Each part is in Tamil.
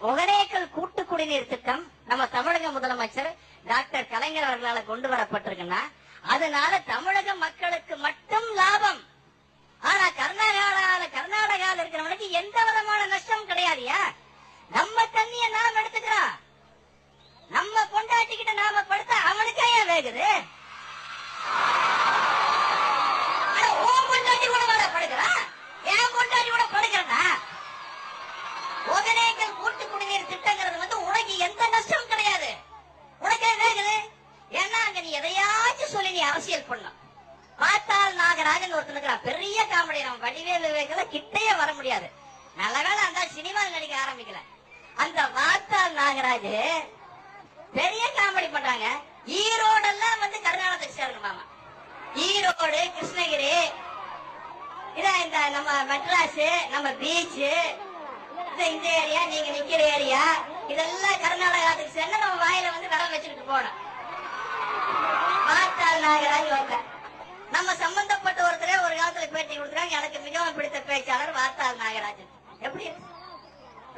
ஒகேனக்கல் கூட்டு குடிநீர் திட்டம் நம்ம தமிழக முதலமைச்சர் டாக்டர் கலைஞர் அவர்களால் கொண்டு வரப்பட்டிருக்குன்னா அதனால தமிழக மக்களுக்கு மட்டும் லாபம். ஆனா கர்நாடகால இருக்கிறவனுக்கு எந்த விதமான நஷ்டம் கிடையாதுயா. நம்ம தண்ணிய நாம் எடுத்துக்கிறோம், நம்ம பொண்டாட்டிக்கிட்ட நாம படுத்த அவனுக்கு ஏன் வேகுது? பொண்டாட்டி கூட படுக்கிறான், என் பொண்டாட்டி கூட படுக்கிறா. ஒகேனக்கல் கூட்டு குடிநீர் திட்டங்கிறது வந்து உனக்கு எந்த நஷ்டம் கிடையாது, உனக்கே வேகுது. ஏன்னா அங்க நீ எதையாச்சும் சொல்லி நீ அரசியல் பண்ணும். பார்த்தால் நாகராஜன் ஒருத்தனுக்கு பெரிய காமெடி, நம்ம வடிவேலு விவேகல கிட்டையே வர முடியாது. நல்ல வேலை அந்த சினிமா நடிக்க ஆரம்பிக்கல. அந்த வார்த்தால் நாகராஜ் பெரிய காமெடி பண்றாங்க. ஈரோடெல்லாம் வந்து கர்நாடகத்துக்கு சேரணுமாமா. ஈரோடு, கிருஷ்ணகிரி, இதான் இந்த நம்ம மெட்ராஸ், நம்ம பீச், இந்த ஏரியா, நீங்க நிக்கிற ஏரியா, இதெல்லாம் கர்நாடகத்துக்கு சேர்ந்து நம்ம வாயில வந்து விரல் வச்சுக்கிட்டு போனோம். வார்த்தால் நாகராஜ் ஒருத்தர், நம்ம சம்பந்தப்பட்ட ஒருத்தரே ஒரு காலத்துல பேட்டி கொடுக்குறாங்க, எனக்கு மிகவும் பிடித்த பேச்சாளர் வார்த்தால் நாகராஜன். எப்படி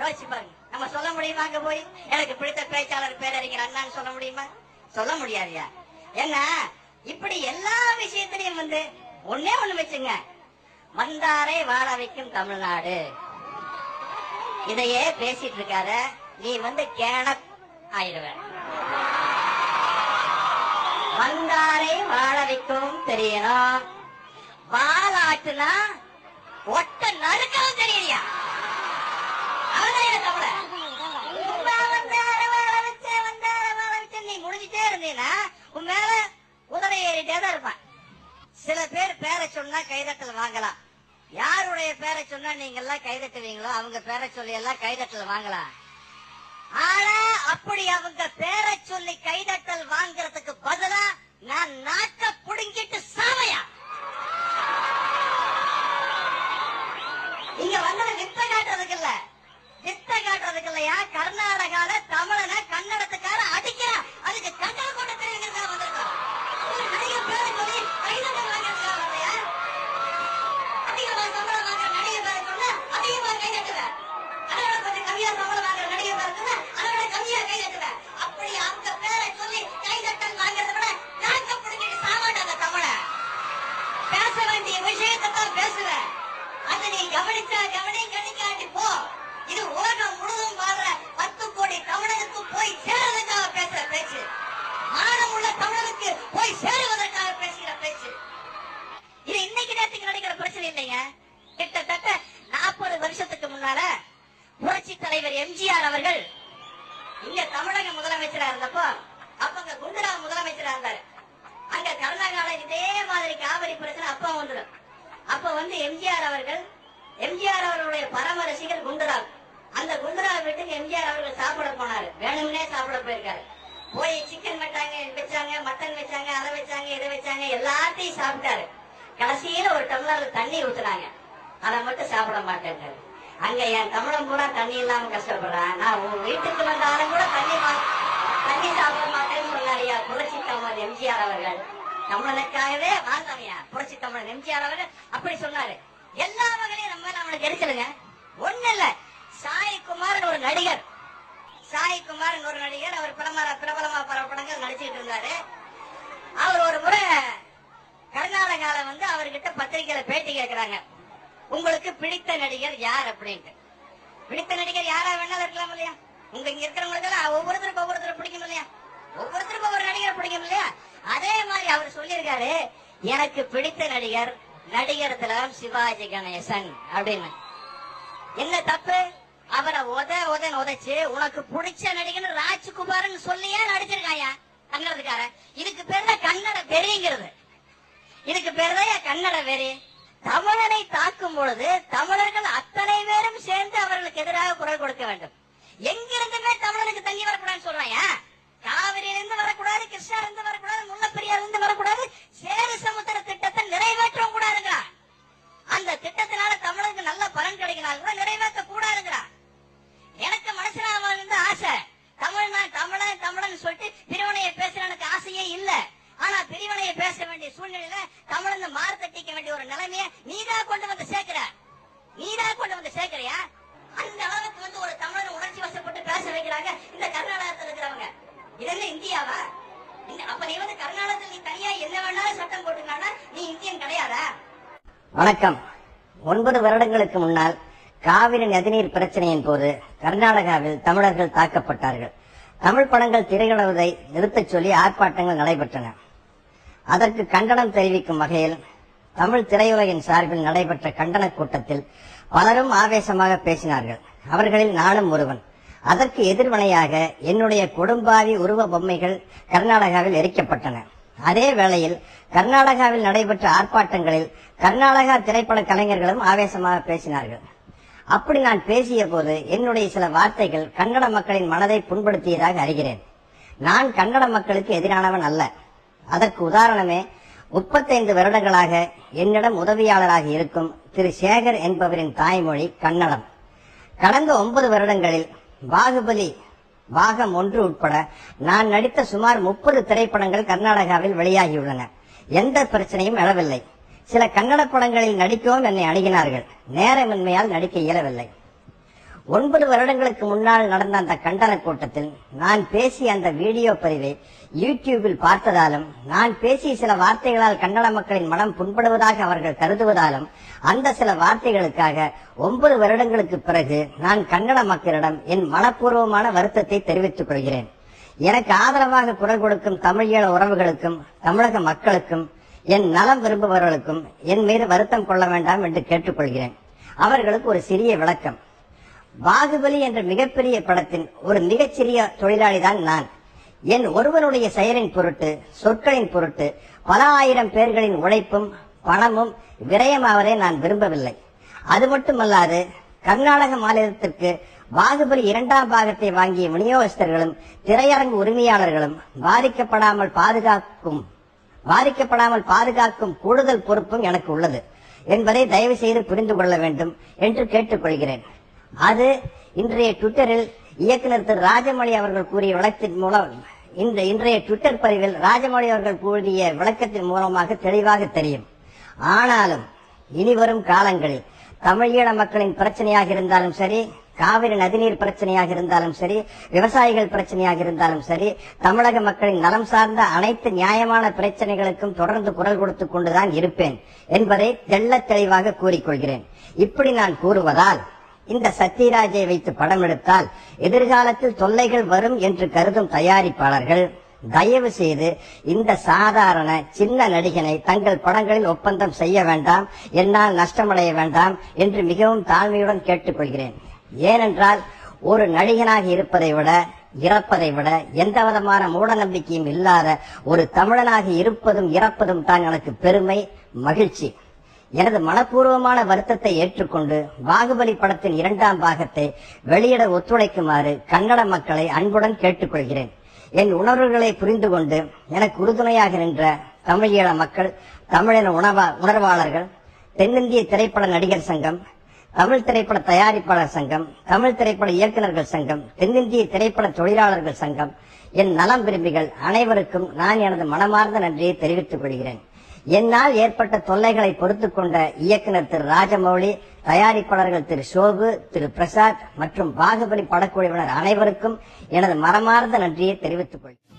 யோசிச்சு பாருங்க. நம்ம சொல்ல முடியுமா அங்க போய் எனக்கு பிடித்த பேச்சாளர் பேரறிஞர் அண்ணான்னு சொல்ல முடியுமா? சொல்ல முடியாதுயா. ஏன்னா இப்படி எல்லா விஷயத்திலையும் வந்து ஒன்னே ஒண்ணு வச்சுங்க, வந்தாரை வாழ வைக்கும் தமிழ்நாடு. இதையே பேசிட்டு இருக்காத, நீ வந்து கேன ஆயிடுவ. வந்தாரை வாழ வைக்கும் தெரியணும், வாழாட்டுனா ஒட்ட நறுக்கவும் தெரியலையா? நீ முடிஞ்சிட்டே இருந்தீங்கன்னா உன் மேல குதிரை ஏறிட்டே தான் இருப்பான். சில பேர் பேரை சொன்னா கைதட்டல் வாங்கலாம். யாருடைய பேரை சொன்னா நீங்க எல்லாம் கைதட்டுவீங்களோ அவங்க பேரை சொல்லி எல்லாம் கைதட்டல் வாங்கலாம். ஆனா அப்படி அவங்க பேரை சொல்லி கைதட்டல் வாங்கறதுக்கு பதிலா நான் நாக்க புடுங்கிட்டு சாவையா இங்க வந்தது வித்த காட்டுறதுக்கு இல்ல, வித்த காட்டுறதுக்கு இல்லையா. கர்நாடகால தமிழனை கன்னடத்துக்கார அடிக்கிறா, அதுக்கு கண்டனம் கொண்டு தெரிவிக்கிறதா வந்திருக்கோம். நடிகர் பேரை சொல்லி கைதட்டல் வாங்கிறதுக்காக இல்லையா? அதிகமா சம்பளம் வாங்குற நடிகர் பேரை சொன்னா அதிகமா கைதட்டுவேன், அதோட கொஞ்சம் கம்மியா சம்பளம் வாங்குற நடிகர் பேரை சொன்னா அதோட கம்மியா கைதட்டுவேன். அப்படி அவங்க பேரை சொல்லி கைதட்டல் வாங்குறத விட நாக்க புடுங்கிட்டு சாமாட்டாங்க தமிழ. பேச வேண்டிய விஷயத்தை தான் பேசுவேன், அதை நீ கவனிச்சா கவனி, கணிக்காட்டி போ. இது உலகம் முழுதும் வாழ்ற 10 கோடி தமிழனுக்கு போய் சேருவதற்காக பேசுற பேச்சு, மானம் உள்ள தமிழனுக்கு போய் சேருவதற்காக பேசுகிற பேச்சு. இது இன்னைக்கு நேரத்துக்கு நடக்கிற பிரச்சனை இல்லைங்க. கிட்டத்தட்ட 40 வருஷத்துக்கு முன்னால புரட்சி தலைவர் எம்ஜிஆர் அவர்கள் இங்க தமிழக முதலமைச்சரா இருந்தப்போ, அப்ப குண்டுராவ் முதலமைச்சரா இருந்தாரு. அங்க கர்நாடகால இதே மாதிரி காவிரி பிரச்சனை அப்ப வந்துடும். அப்ப வந்து எம்ஜிஆர் அவர்களுடைய பரம ரசிகர் குண்டுராவ். அந்த குண்டுராவ் வீட்டுக்கு எம்ஜிஆர் அவர்கள் சாப்பிட போனாரு, வேணும்னே சாப்பிட போயிருக்காரு. போய் சிக்கன் வச்சாங்க, மட்டன் வச்சாங்க, அதை வச்சாங்க, இதை வச்சாங்க, எல்லாத்தையும் சாப்பிட்டாரு. கடைசியில ஒரு டம்ளர்ல தண்ணி ஊத்துனாங்க, அதை மட்டும் சாப்பிட மாட்டேன். அங்க என் தமிழன் பூரா தண்ணி இல்லாம கஷ்டப்படுறான், நான் உன் வீட்டுக்கு வந்தாலும் கூட தண்ணி சாப்பிட மாட்டேன்னு சொன்னாரியா புரட்சி தமிழர் எம்ஜிஆர் அவர்கள். தமிழனுக்காகவே வாழ்ந்தவையா புரட்சி தமிழர் எம்ஜிஆர் அவர்கள் அப்படி சொன்னாரு. எல்லா வகையிலும் நம்ம அவனுக்கு எரிச்சலுங்க. ஒண்ணு இல்ல, சாய்குமார் ஒரு நடிகர், அவர் பிரபலமா பல படங்கள் நடிச்சுட்டு இருந்தாரு. அவர் ஒரு முறை கர்நாடகால வந்து அவர்கிட்ட பத்திரிகையில பேட்டி கேட்கிறாங்க, உங்களுக்கு பிடித்த நடிகர் யார் அப்படின்ட்டு. பிடித்த நடிகர் யாரா வேணாலும் இருக்கலாம் இல்லையா? உங்க இங்க இருக்கிறவங்களுக்கு ஒவ்வொருத்தருக்கு பிடிக்கும் இல்லையா? ஒவ்வொருத்தருக்கும் ஒவ்வொரு நடிகர் பிடிக்கும் இல்லையா? அதே மாதிரி அவர் சொல்லியிருக்காரு, எனக்கு பிடித்த நடிகர் திலகம் சிவாஜி கணேசன் அப்படின்னு. என்ன தப்பு? அவரை உதைச்சு உனக்கு பிடிச்ச நடிகர் ராஜ்குமார்னு சொல்லியே நடிச்சிருக்காயா கன்னடத்துக்காரன். இதுக்கு பேர் தான் கன்னட வெறிங்கிறது. இதுக்கு பேர் தான் கன்னட வெறி. தமிழனை தாக்கும் பொழுது தமிழர்கள் அத்தனை பேரும் சேர்ந்து அவர்களுக்கு எதிராக குரல் கொடுக்க வேண்டும். எங்கிருந்துமே தமிழனுக்கு தண்ணி வரக்கூடாதுன்னு சொல்றாங்க. காவிரியிலிருந்து வரக்கூடாது, கிருஷ்ணாவிலிருந்து வரக்கூடாது, முல்லப்பெரியாரிலிருந்து வரக்கூடாது, சேரு சமுத்திர திட்டத்தை நிறைவேற்றவும் கூடாதுங்கிறான். அந்த திட்டத்தினால தமிழருக்கு நல்ல பலன் கிடைக்கணும் கூட நிறைவேற்ற கூடாதுங்கிறான். எனக்கு மனசுல இருந்து ஆசை, தமிழன் சொல்லிட்டு பிரிவினையை பேசுறதுக்கு ஆசையே இல்ல. ஆனா பிரிவினையை பேச வேண்டிய சூழ்நிலையில தமிழன் மாறு தட்டிக்க வேண்டிய ஒரு நிலைமையை நீதான் கொண்டு வந்து சேர்க்கிறியா? அந்த அளவுக்கு வந்து ஒரு தமிழன் உணர்ச்சி வசப்பட்டு இருக்கிறாங்க இந்த கர்நாடகத்தில் இருக்கிறவங்க. இதெல்லாம் இந்தியாவா? அப்ப நீ வந்து கர்நாடகத்தில் நீ தனியா என்ன வேணாலும் சட்டம் போட்டுக்கானா நீ இந்தியன் கிடையாதா? வணக்கம். 9 வருடங்களுக்கு முன்னால் காவிரி நதிநீர் பிரச்சனையின் போது கர்நாடகாவில் தமிழர்கள் தாக்கப்பட்டார்கள். தமிழ் படங்கள் திரையிடுவதை நிறுத்தச் சொல்லி ஆர்ப்பாட்டங்கள் நடைபெற்றன. அதற்கு கண்டனம் தெரிவிக்கும் வகையில் தமிழ் திரையுலகின் சார்பில் நடைபெற்ற கண்டன கூட்டத்தில் பலரும் ஆவேசமாக பேசினார்கள். அவர்களில் நானும் ஒருவன். அதற்கு எதிர்வினையாக என்னுடைய கொடும்பாவி உருவ பொம்மைகள் கர்நாடகாவில் எரிக்கப்பட்டன. அதே வேளையில் கர்நாடகாவில் நடைபெற்ற ஆர்ப்பாட்டங்களில் கர்நாடகா திரைப்பட கலைஞர்களும் ஆவேசமாக பேசினார்கள். அப்படி நான் பேசிய போது என்னுடைய சில வார்த்தைகள் கன்னட மக்களின் மனதை புண்படுத்தியதாக அறிகிறேன். நான் கன்னட மக்களுக்கு எதிரானவன் அல்ல. அதற்கு உதாரணமே 35 வருடங்களாக என்னிடம் உதவியாளராக இருக்கும் திரு சேகர் என்பவரின் தாய்மொழி கன்னடம். கடந்த 9 வருடங்களில் பாகுபலி பாகம் 1 உட்பட நான் நடித்த சுமார் 30 திரைப்படங்கள் கர்நாடகாவில் வெளியாகியுள்ளன. எந்த பிரச்சனையும் எழவில்லை. சில கன்னட படங்களில் நடிக்கவும் என்னை அணுகினார்கள். நேரமின்மையால் நடிக்க இயலவில்லை. 9 வருடங்களுக்கு முன்னால் நடந்த அந்த கண்டன கூட்டத்தில் நான் பேசிய அந்த வீடியோ பதிவை யூடியூபில் பார்த்ததாலும் நான் பேசிய சில வார்த்தைகளால் கன்னட மக்களின் மனம் புண்படுவதாக அவர்கள் கருதுவதாலும் அந்த சில வார்த்தைகளுக்காக 9 வருடங்களுக்கு பிறகு நான் கன்னட மக்களிடம் என் மனப்பூர்வமான வருத்தத்தை தெரிவித்துக் கொள்கிறேன். எனக்கு ஆதரவாக குரல் கொடுக்கும் தமிழீழ உறவுகளுக்கும் தமிழக மக்களுக்கும் என் நலம் விரும்புபவர்களுக்கும் என் மீது வருத்தம் கொள்ள வேண்டாம் என்று கேட்டுக்கொள்கிறேன். அவர்களுக்கு ஒரு சிறிய விளக்கம். பாகுபலி என்ற மிகப்பெரிய படத்தின் ஒரு மிகச்சிறிய தொழிலாளிதான் நான். என் ஒருவனுடைய செயலின் பொருட்டு சொற்களின் பொருட்டு பல ஆயிரம் பேர்களின் உழைப்பும் பணமும் விரயமாவதை நான் விரும்பவில்லை. அது மட்டுமல்லாது கர்நாடக மாநிலத்திற்கு பாகுபலி 2ஆம் பாகத்தை வாங்கிய விநியோகஸ்தர்களும் திரையரங்கு உரிமையாளர்களும் பாதிக்கப்படாமல் பாதுகாக்கும் கூடுதல் பொறுப்பும் எனக்கு உள்ளது என்பதை தயவு செய்து புரிந்து கொள்ள வேண்டும் என்று கேட்டுக்கொள்கிறேன். அது இன்றைய ட்விட்டரில் இயக்குனர் திரு ராஜமௌழி அவர்கள் கூறிய விளக்கத்தின் மூலம் இன்றைய ட்விட்டர் பதிவில் ராஜமௌழி அவர்கள் கூறிய விளக்கத்தின் மூலமாக தெளிவாக தெரியும். ஆனாலும் இனிவரும் காலங்களில் தமிழீழ மக்களின் பிரச்சனையாக இருந்தாலும் சரி, காவிரி நதிநீர் பிரச்சனையாக இருந்தாலும் சரி, விவசாயிகள் பிரச்சனையாக இருந்தாலும் சரி, தமிழக மக்களின் நலம் சார்ந்த அனைத்து நியாயமான பிரச்சனைகளுக்கும் தொடர்ந்து குரல் கொடுத்துக் கொண்டுதான் இருப்பேன் என்பதை தெள்ளத் தெளிவாக கூறிக்கொள்கிறேன். இப்படி நான் கூறுவதால் இந்த சத்யராஜை வைத்து படம் எடுத்தால் எதிர்காலத்தில் தொல்லைகள் வரும் என்று கருதும் தயாரிப்பாளர்கள் தயவு செய்து இந்த சாதாரண சின்ன நடிகனை தங்கள் படங்களில் ஒப்பந்தம் செய்ய வேண்டாம், என்னால் நஷ்டமடைய வேண்டாம் என்று மிகவும் தாழ்மையுடன் கேட்டுக்கொள்கிறேன். ஏனென்றால் ஒரு நடிகனாக இருப்பதை விட இறப்பதை விட எந்த விதமான மூட நம்பிக்கையும் இல்லாத ஒரு தமிழனாக இருப்பதும் இறப்பதும் தான் எனக்கு பெருமை, மகிழ்ச்சி. எனது மனப்பூர்வமான வருத்தத்தை ஏற்றுக்கொண்டு பாகுபலி படத்தின் 2ஆம் பாகத்தை வெளியிட ஒத்துழைக்குமாறு கன்னட மக்களை அன்புடன் கேட்டுக்கொள்கிறேன். என் உணர்வுகளை புரிந்து கொண்டு எனக்கு உறுதுணையாக நின்ற தமிழீழ மக்கள், தமிழின உணர்வாளர்கள், தென்னிந்திய திரைப்பட நடிகர் சங்கம், தமிழ் திரைப்பட தயாரிப்பாளர் சங்கம், தமிழ் திரைப்பட இயக்குநர்கள் சங்கம், தென்னிந்திய திரைப்பட தொழிலாளர்கள் சங்கம், என் நலம் விரும்பிகள் அனைவருக்கும் நான் எனது மனமார்ந்த நன்றியை தெரிவித்துக் கொள்கிறேன். என்னால் ஏற்பட்ட தொல்லைகளை பொறுத்துக் கொண்ட இயக்குனர் திரு ராஜமௌழி, தயாரிப்பாளர்கள் திரு சோபு, திரு பிரசாத் மற்றும் பாகுபலி படக்குழுவினர் அனைவருக்கும் எனது மனமார்ந்த நன்றியை தெரிவித்துக் கொள்கிறேன்.